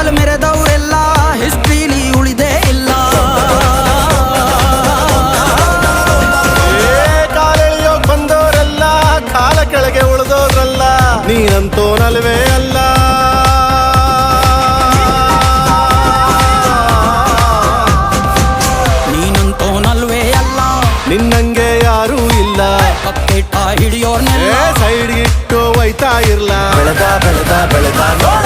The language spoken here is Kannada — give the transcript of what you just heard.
ಕಾಲ್ ಮೆರೆದವರೆಲ್ಲ ಹಿಸ್ಟ್ರಿಲಿ ಉಳಿದೇ ಇಲ್ಲ. ಕಾಲೆಳೆಯೋಕ್ ಬಂದವರೆಲ್ಲ ಕಾಲ ಕೆಳಗೆ ಉಳಿದೋದ್ರಲ್ಲ, ನೀನಂತೋನಲ್ವೇ ಅಲ್ಲ. ನೀನಂತೋನಲ್ವೇ ಅಲ್ಲ, ನಿನ್ನಂಗೆ ಯಾರೂ ಇಲ್ಲ. ಪಕ್ಕೇಟ ಹಿಡಿಯೋರ್ನೆಲ್ಲ ಸೈಡ್ ಇಟ್ಟು ಒಯ್ತಾ ಇರ್ಲ. ಬೆಳೆದ ಬೆಳೆದ ಬೆಳೆದ ನೋಡ